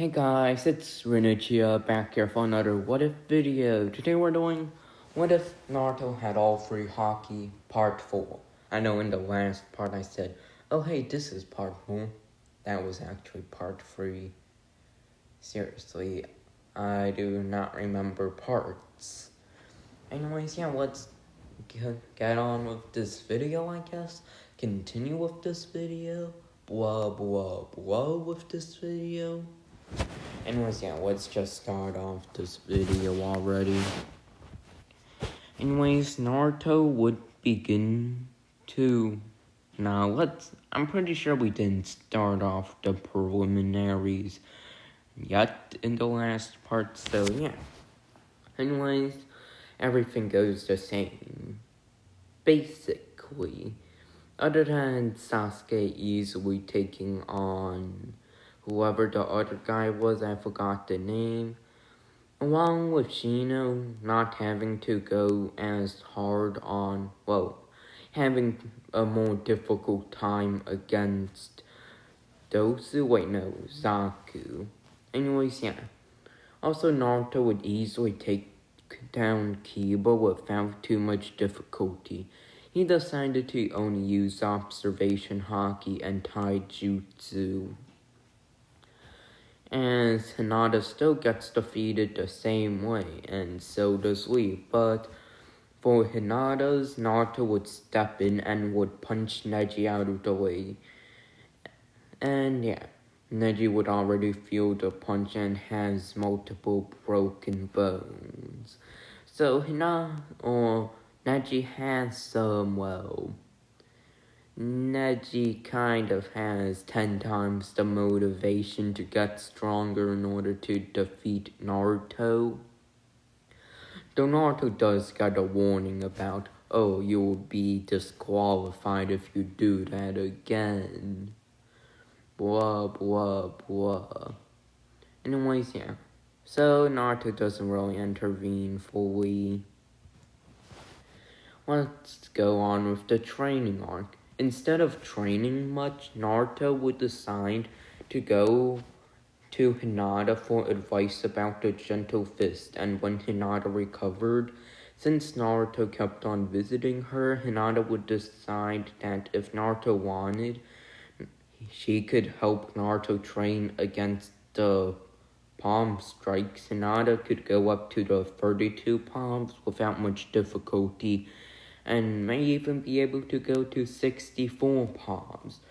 Hey guys, it's Renuccia back here for another What If video. Today we're doing What If Naruto had all three haki part 4. I know in the last part I said, oh hey, this is part 4. That was actually part 3. Seriously, I do not remember parts. Anyways, yeah, let's get on with this video, I guess. Continue with this video. Blah blah blah with this video. Anyways, yeah, let's just start off this video already. Anyways, Naruto would begin to... I'm pretty sure we didn't start off the preliminaries yet in the last part, so yeah. Anyways, everything goes the same. Basically. Other than Sasuke easily taking on whoever the other guy was, I forgot the name. Along with Shino not having to go as hard on, having a more difficult time against Zaku. Anyways, yeah. Also, Naruto would easily take down Kiba without too much difficulty. He decided to only use observation haki and taijutsu. And Hinata still gets defeated the same way, and so does Lee. But for Hinata's, Naruto would step in and would punch Neji out of the way. And yeah, Neji would already feel the punch and has multiple broken bones. So Neji has some, Neji kind of has 10 times the motivation to get stronger in order to defeat Naruto. Though Naruto does get a warning about, oh, you will be disqualified if you do that again. Blah, blah, blah. Anyways, yeah. So Naruto doesn't really intervene fully. Let's go on with the training arc. Instead of training much, Naruto would decide to go to Hinata for advice about the gentle fist, and when Hinata recovered, since Naruto kept on visiting her, Hinata would decide that if Naruto wanted, she could help Naruto train against the palm strikes. Hinata could go up to the 32 palms without much difficulty, and may even be able to go to 64 palms,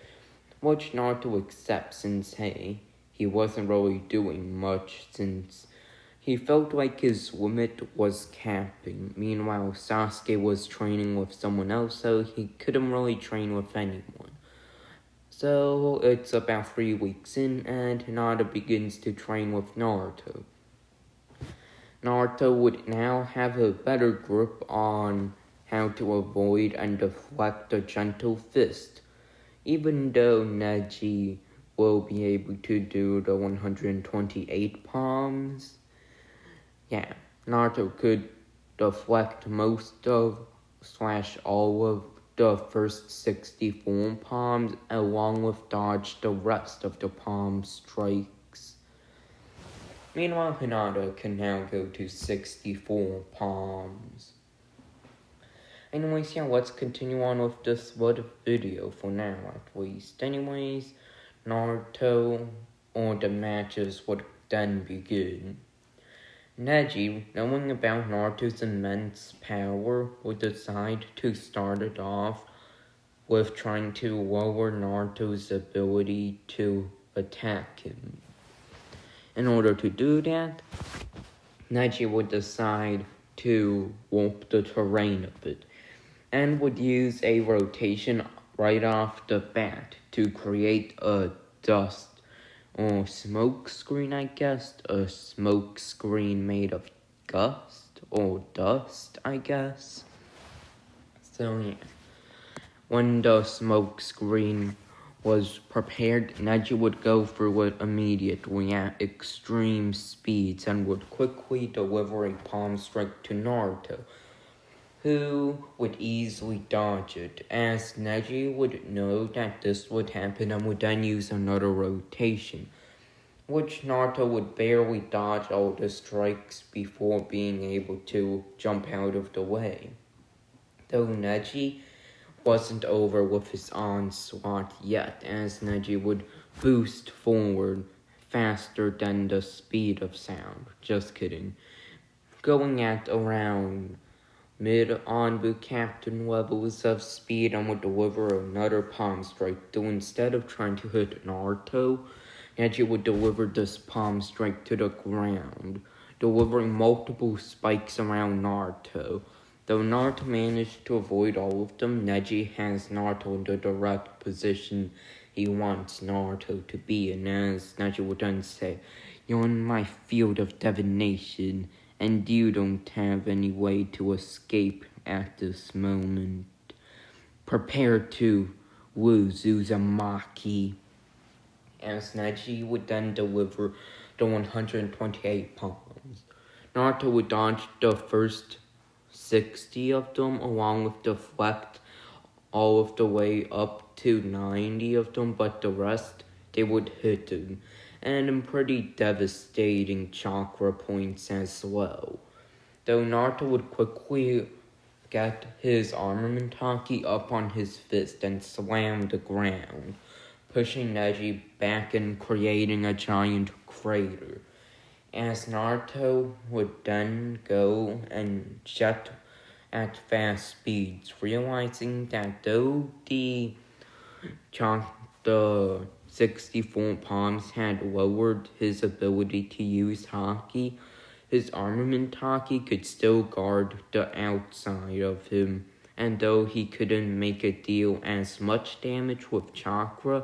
which Naruto accepts since, hey, he wasn't really doing much since he felt like his limit was capping. Meanwhile, Sasuke was training with someone else, so he couldn't really train with anyone. So it's about 3 weeks in, and Hinata begins to train with Naruto. Naruto would now have a better grip on how to avoid and deflect a gentle fist, even though Neji will be able to do the 128 palms. Yeah, Naruto could deflect most of / all of the first 64 palms, along with dodge the rest of the palm strikes. Meanwhile, Hinata can now go to 64 palms. Anyways, yeah, let's continue on with this video for now, at least. Anyways, Naruto or the matches would then begin. Neji, knowing about Naruto's immense power, would decide to start it off with trying to lower Naruto's ability to attack him. In order to do that, Neji would decide to warp the terrain a bit, and would use a rotation right off the bat to create a dust or smoke screen, I guess. A smoke screen made of dust, I guess. So yeah, when the smoke screen was prepared, Neji would go through it immediately at extreme speeds and would quickly deliver a palm strike to Naruto, who would easily dodge it, as Neji would know that this would happen and would then use another rotation, which Naruto would barely dodge all the strikes before being able to jump out of the way. Though Neji wasn't over with his onslaught yet, as Neji would boost forward faster than the speed of sound. Just kidding. Going at around mid-Anbu captain levels of speed and would deliver another palm strike, though instead of trying to hit Naruto, Neji would deliver this palm strike to the ground, delivering multiple spikes around Naruto. Though Naruto managed to avoid all of them, Neji has Naruto in the direct position he wants Naruto to be, and as Neji would then say, "You're in my field of divination, and you don't have any way to escape at this moment. Prepare to lose Uzumaki." As Neji would then deliver the 128 palms. Naruto would dodge the first 60 of them, along with deflect all of the way up to 90 of them, but the rest, they would hit him, and in pretty devastating chakra points as well. Though Naruto would quickly get his armament haki up on his fist and slam the ground, pushing Neji back and creating a giant crater. As Naruto would then go and jet at fast speeds, realizing that though the 64 palms had lowered his ability to use haki, his armament haki could still guard the outside of him, and though he couldn't make it deal as much damage with chakra,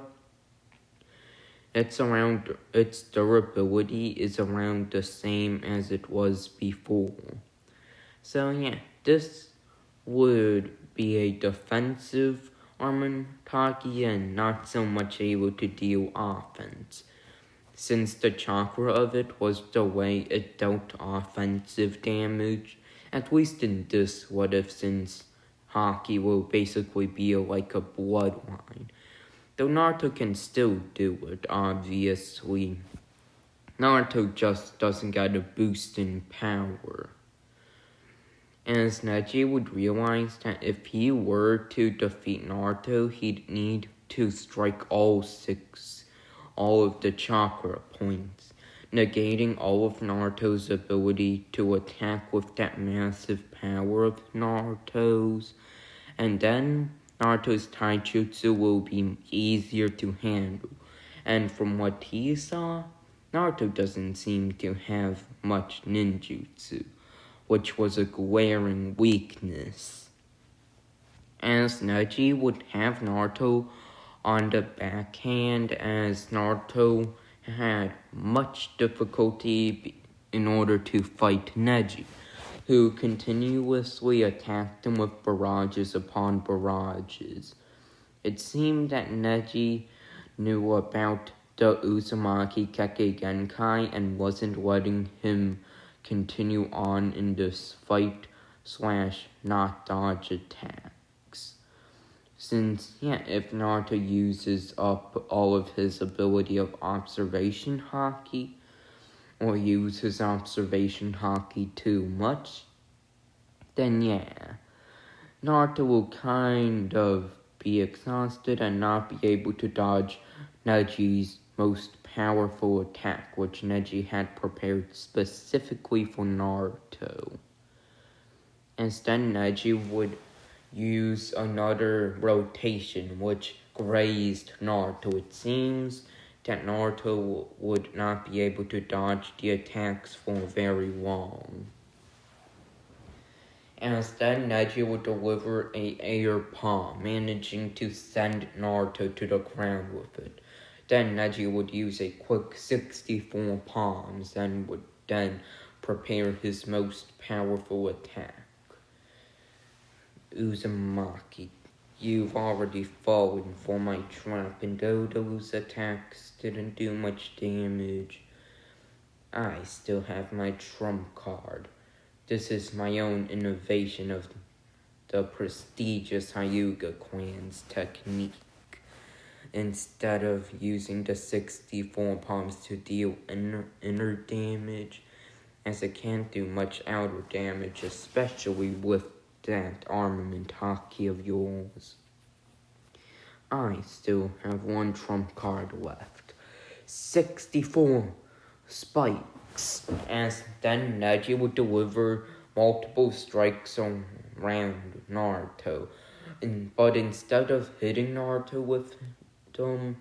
its durability is around the same as it was before. So yeah, this would be a defensive armament haki and not so much able to deal offense, since the chakra of it was the way it dealt offensive damage, at least in this what if, since haki will basically be like a bloodline. Though Naruto can still do it, obviously. Naruto just doesn't get a boost in power. As Neji would realize that if he were to defeat Naruto, he'd need to strike all of the chakra points, negating all of Naruto's ability to attack with that massive power of Naruto's, and then Naruto's taijutsu will be easier to handle, and from what he saw, Naruto doesn't seem to have much ninjutsu, which was a glaring weakness. As Neji would have Naruto on the backhand, as Naruto had much difficulty in order to fight Neji, who continuously attacked him with barrages upon barrages. It seemed that Neji knew about the Uzumaki Kekkei Genkai and wasn't letting him continue on in this fight/not dodge attacks. Since, if Naruto uses up all of his ability of observation haki, or uses observation haki too much, then Naruto will kind of be exhausted and not be able to dodge Neji's most powerful attack, which Neji had prepared specifically for Naruto. Instead, Neji would use another rotation, which grazed Naruto. It seems that Naruto would not be able to dodge the attacks for very long. Instead, Neji would deliver a air palm, managing to send Naruto to the ground with it. Then Neji would use a quick 64 palms and would then prepare his most powerful attack. Uzumaki, you've already fallen for my trap, and though those attacks didn't do much damage, I still have my trump card. This is my own innovation of the prestigious Hyuga clan's technique. instead of using the 64 palms to deal inner damage, as it can't do much outer damage, especially with that armament haki of yours. I still have one trump card left. 64 spikes, as then Neji would deliver multiple strikes around Naruto. But instead of hitting Naruto with them,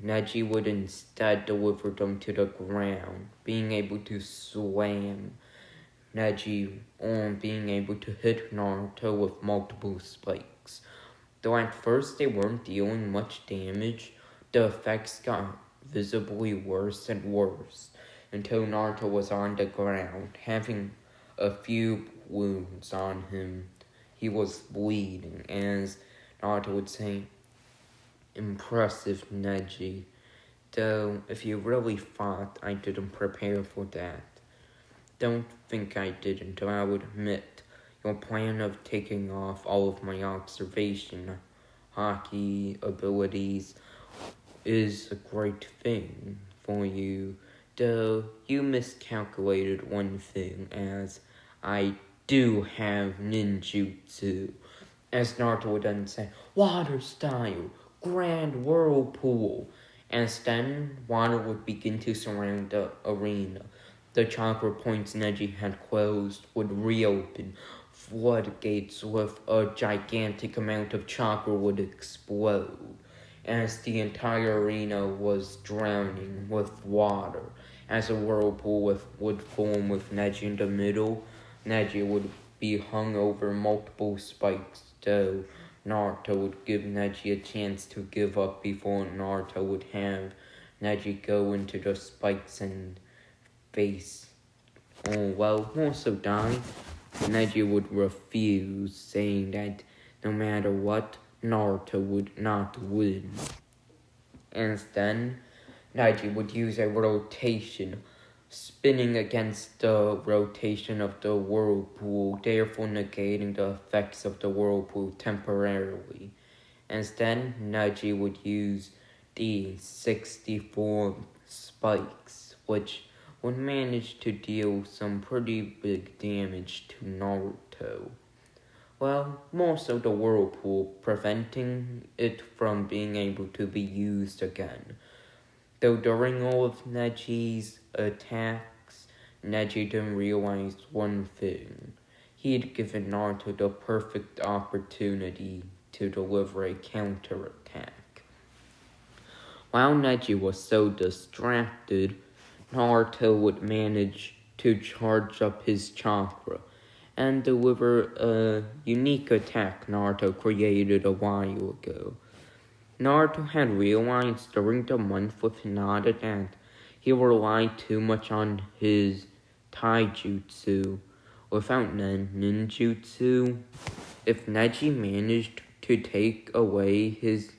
Neji would instead deliver them to the ground, being able to slam Neji on being able to hit Naruto with multiple spikes. Though at first they weren't dealing much damage, the effects got visibly worse and worse until Naruto was on the ground, having a few wounds on him. He was bleeding, as Naruto would say, "Impressive, Neji. Though, if you really thought I didn't prepare for that, don't think I didn't, though I would admit your plan of taking off all of my observation haki abilities is a great thing for you, though you miscalculated one thing, as I do have ninjutsu." As Naruto would then say, "Water style, grand whirlpool," as then water would begin to surround the arena. The chakra points Neji had closed would reopen. Floodgates with a gigantic amount of chakra would explode, as the entire arena was drowning with water. As a whirlpool would form with Neji in the middle, Neji would be hung over multiple spikes, though Naruto would give Neji a chance to give up before Naruto would have Neji go into the spikes and face. Also die. Neji would refuse, saying that no matter what, Naruto would not win. And then Neji would use a rotation, spinning against the rotation of the whirlpool, therefore negating the effects of the whirlpool temporarily. And then Neji would use the 64 spikes, which would manage to deal some pretty big damage to Naruto. Well, more so the whirlpool, preventing it from being able to be used again. Though during all of Neji's attacks, Neji didn't realize one thing. He had given Naruto the perfect opportunity to deliver a counterattack. While Neji was so distracted, Naruto would manage to charge up his chakra and deliver a unique attack Naruto created a while ago. Naruto had realized during the month with Hinata that he relied too much on his taijutsu without ninjutsu. If Neji managed to take away his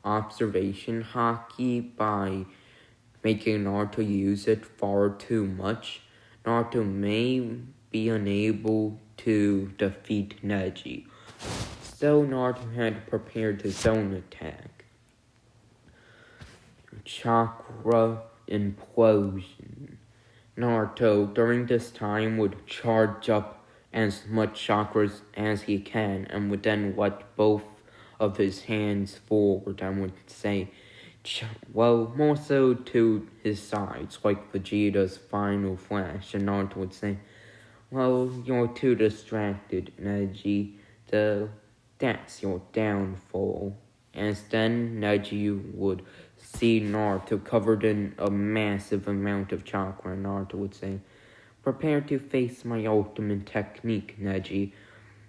observation haki by making Naruto use it far too much, Naruto may be unable to defeat Neji. So Naruto had prepared his own attack. Chakra implosion. Naruto during this time would charge up as much chakras as he can and would then let both of his hands forward and would say, more so to his sides, like Vegeta's final flash, and Naruto would say, "Well, you're too distracted, Neji, though that's your downfall." As then Neji would see Naruto covered in a massive amount of chakra, and Naruto would say, "Prepare to face my ultimate technique, Neji.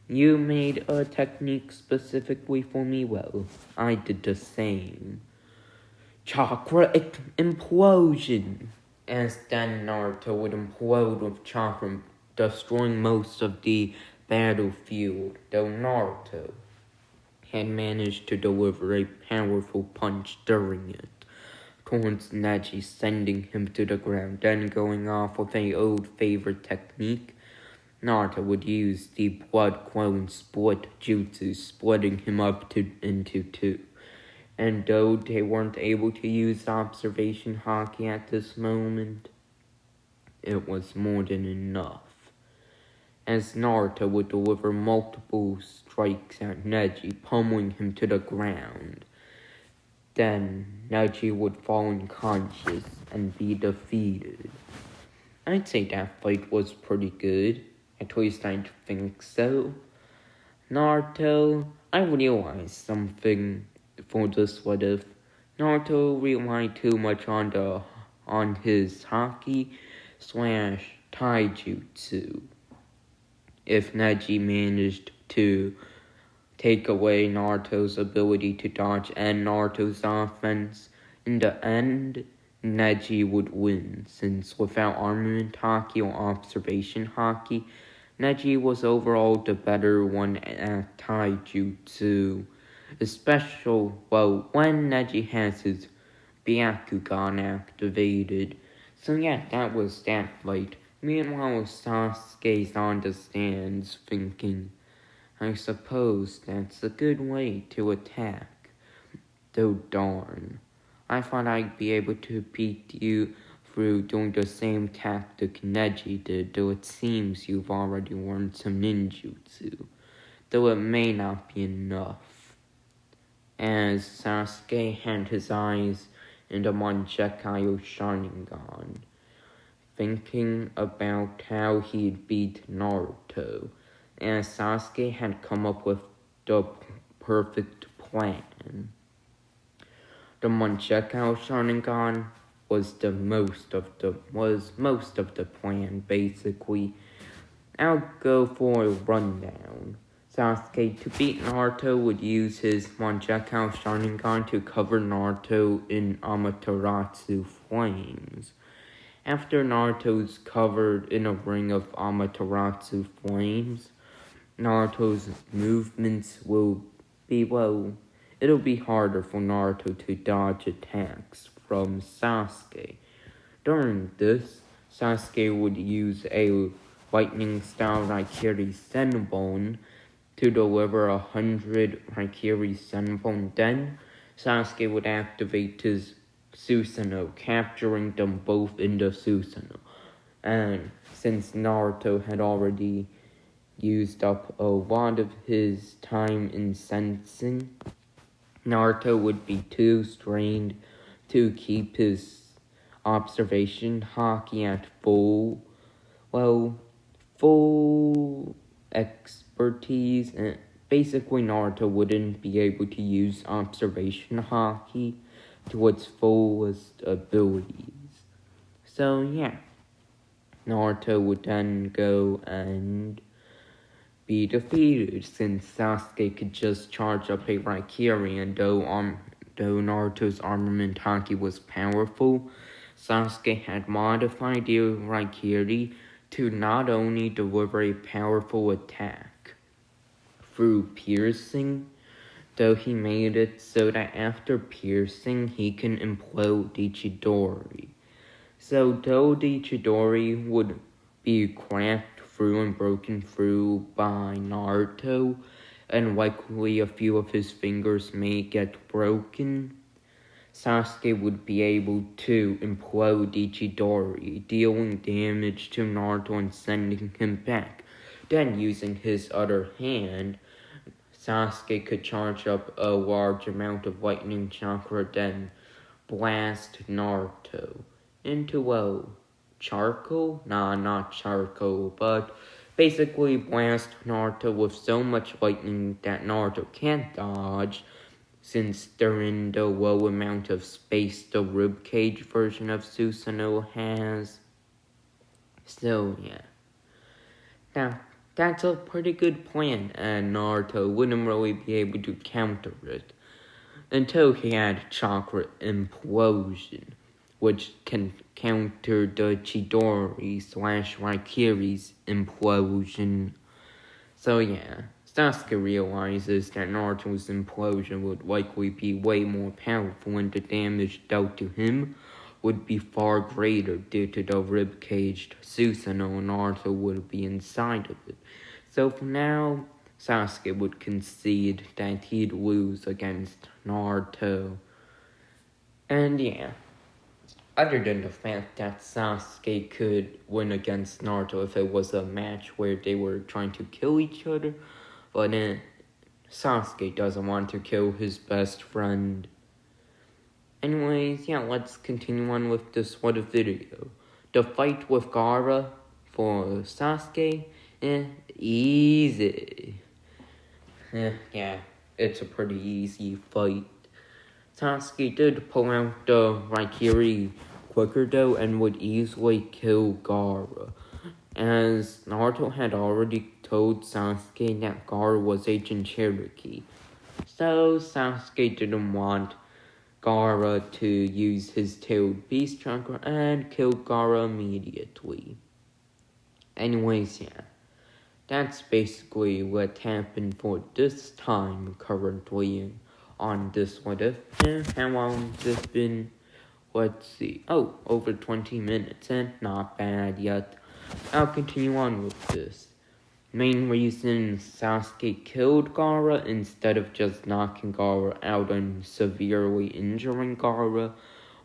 You made a technique specifically for me, well, I did the same." Chakra implosion. As then Naruto would implode with chakra, destroying most of the battlefield, though Naruto had managed to deliver a powerful punch during it towards Neji, sending him to the ground. Then going off with an old favorite technique, Naruto would use the blood clone split jutsu, splitting him up into two. And though they weren't able to use observation haki at this moment, it was more than enough, as Naruto would deliver multiple strikes at Neji, pummeling him to the ground. Then Neji would fall unconscious and be defeated. I'd say that fight was pretty good, at least I think so. Naruto, I realized something for this what if. Naruto relied too much on his haki / taijutsu. If Neji managed to take away Naruto's ability to dodge and Naruto's offense, in the end, Neji would win, since without armament haki or observation haki, Neji was overall the better one at taijutsu. Especially, when Neji has his Byakugan activated. So yeah, that was that fight. Meanwhile, Sasuke's on the stands thinking, I suppose that's a good way to attack. Though darn, I thought I'd be able to beat you through doing the same tactic Neji did, though it seems you've already learned some ninjutsu, though it may not be enough. As Sasuke had his eyes in the Mangekyou Sharingan, thinking about how he'd beat Naruto, as Sasuke had come up with the perfect plan. The Mangekyou Sharingan was most of the plan, basically. I'll go for a rundown. Sasuke, to beat Naruto, would use his Mangekyou Sharingan to cover Naruto in Amaterasu flames. After Naruto's covered in a ring of Amaterasu flames, Naruto's movements will be, it'll be harder for Naruto to dodge attacks from Sasuke. During this, Sasuke would use a lightning-style Raikiri Senbon to deliver 100 Raikiri Senbon. Then, Sasuke would activate his Susanoo, capturing them both in the Susanoo. And since Naruto had already used up a lot of his time in sensing, Naruto would be too strained to keep his observation haki at full expertise, and basically Naruto wouldn't be able to use observation haki to its fullest abilities. So yeah, Naruto would then go and be defeated, since Sasuke could just charge up a Raikiri, and though Naruto's armament haki was powerful, Sasuke had modified the Raikiri to not only deliver a powerful attack through piercing, though he made it so that after piercing he can implode the Chidori. So though the Chidori would be cracked through and broken through by Naruto, and likely a few of his fingers may get broken, Sasuke would be able to implode Ichidori, dealing damage to Naruto and sending him back. Then, using his other hand, Sasuke could charge up a large amount of lightning chakra, then blast Naruto into charcoal? Nah, not charcoal, but basically blast Naruto with so much lightning that Naruto can't dodge, since they're in the low amount of space the ribcage version of Susanoo has. So yeah. Now, that's a pretty good plan, and Naruto wouldn't really be able to counter it until he had Chakra Implosion, which can counter the Chidori / Raikiri's implosion. So yeah, Sasuke realizes that Naruto's implosion would likely be way more powerful, and the damage dealt to him would be far greater due to the rib-caged Susanoo Naruto would be inside of it. So for now, Sasuke would concede that he'd lose against Naruto. And yeah, other than the fact that Sasuke could win against Naruto if it was a match where they were trying to kill each other, but Sasuke doesn't want to kill his best friend. Anyways, yeah, let's continue on with this video. The fight with Gaara for Sasuke, easy. Yeah, it's a pretty easy fight. Sasuke did pull out the Raikiri quicker though and would easily kill Gaara, as Naruto had already told Sasuke that Gaara was a Jinchuriki. So Sasuke didn't want Gaara to use his tailed beast chakra and kill Gaara immediately. Anyways, yeah. That's basically what happened for this time currently on this What If. How long has this been? Let's see. Oh, over 20 minutes, and not bad yet. I'll continue on with this. Main reason Sasuke killed Gaara instead of just knocking Gaara out and severely injuring Gaara,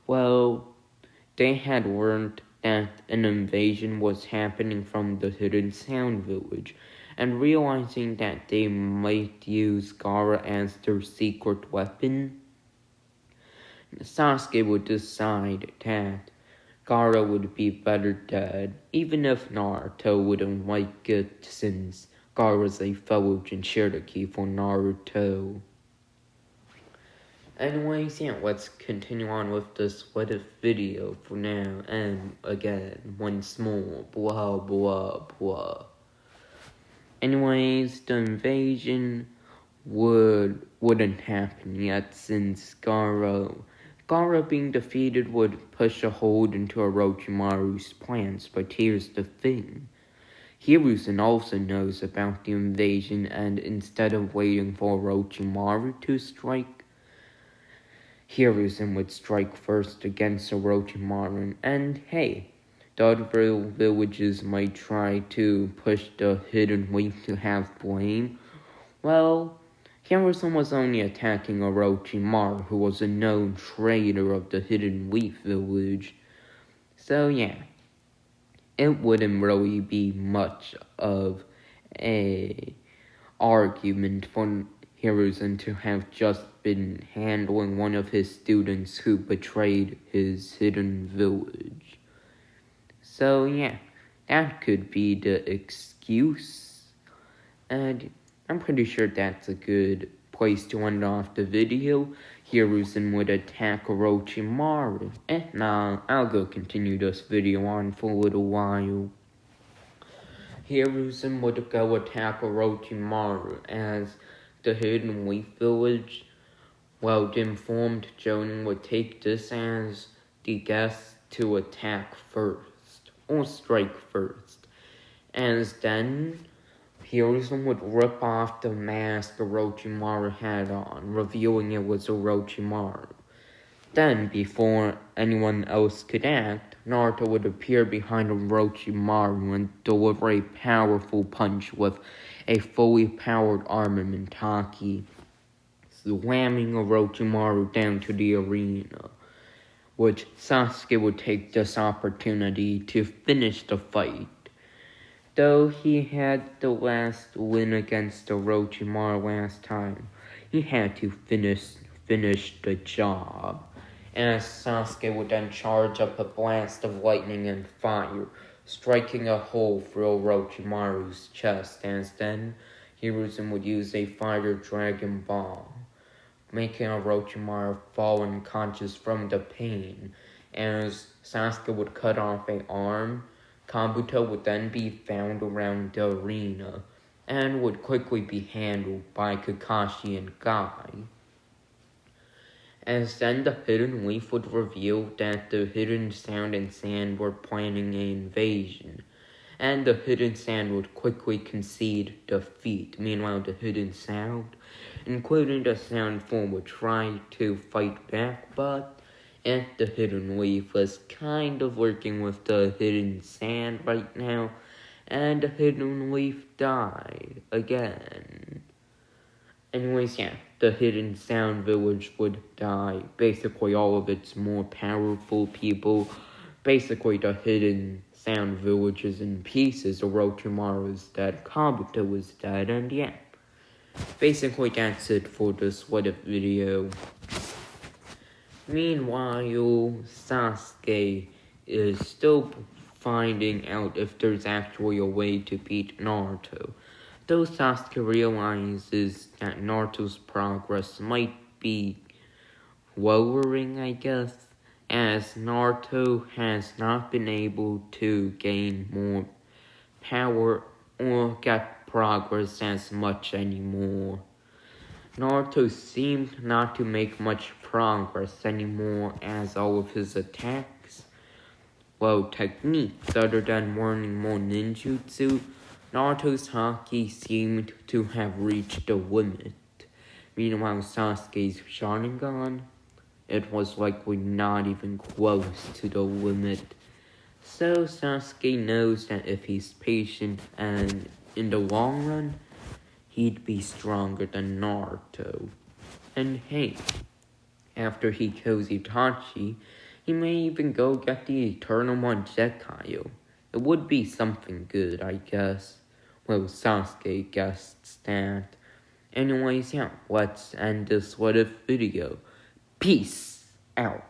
well, they had learned that an invasion was happening from the Hidden Sound Village, and realizing that they might use Gaara as their secret weapon, Sasuke would decide that Gaara would be better dead, even if Naruto wouldn't like it since Gaara's a fellow Jinchuriki for Naruto. Anyways, yeah, let's continue on with this What If video for now, and again, once more, blah blah blah. Anyways, the invasion wouldn't happen yet since Gaara being defeated would push a hold into Orochimaru's plans, but here's the thing. Hiruzen also knows about the invasion, and instead of waiting for Orochimaru to strike, Hiruzen would strike first against Orochimaru, and hey, the other villages might try to push the Hidden Leaf to have blame. Well, Hiruzen was only attacking Orochimaru, who was a known traitor of the Hidden Leaf village. So yeah, it wouldn't really be much of a argument for Hiruzen to have just been handling one of his students who betrayed his hidden village. So yeah, that could be the excuse. And I'm pretty sure that's a good place to end off the video. Hiruzen would attack Orochimaru. Nah, I'll go continue this video on for a little while. Hiruzen would go attack Orochimaru as the Hidden Leaf Village, well, informed Jonin would take this as the guess to attack first, or strike first, as then Hiruzen would rip off the mask Orochimaru had on, revealing it was Orochimaru. Then, before anyone else could act, Naruto would appear behind Orochimaru and deliver a powerful punch with a fully powered armament haki, slamming Orochimaru down to the arena, which Sasuke would take this opportunity to finish the fight. Though he had the last win against Orochimaru last time, he had to finish the job, as Sasuke would then charge up a blast of lightning and fire, striking a hole through Orochimaru's chest, as then Hiruzen would use a Fire Dragon Ball, making Orochimaru fall unconscious from the pain, as Sasuke would cut off an arm. Kabuto would then be found around the arena, and would quickly be handled by Kakashi and Guy. As then the Hidden Leaf would reveal that the Hidden Sound and Sand were planning an invasion, and the Hidden Sand would quickly concede defeat. Meanwhile, the Hidden Sound, including the Sound Form, would try to fight back, but the Hidden Leaf was kind of working with the Hidden Sand right now, and the hidden leaf died again. Anyways, yeah, the hidden sound village would die. Basically, all of its more powerful people. Basically, the hidden sound village is in pieces. Orochimaru is dead, Kabuto is dead, and yeah. Basically, that's it for this what if video. Meanwhile, Sasuke is still finding out if there's actually a way to beat Naruto. Though Sasuke realizes that Naruto's progress might be lowering, I guess, as Naruto has not been able to gain more power or get progress as much anymore. Naruto seemed not to make much progress anymore as all of his attacks, techniques other than learning more ninjutsu, Naruto's haki seemed to have reached the limit. Meanwhile, Sasuke's Sharingan, it was likely not even close to the limit. So Sasuke knows that if he's patient and in the long run, he'd be stronger than Naruto. And hey, after he kills Itachi, he may even go get the Eternal One Zetkaio. It would be something good, I guess. Well, Sasuke guessed that. Anyways, yeah, let's end this what if video. Peace out.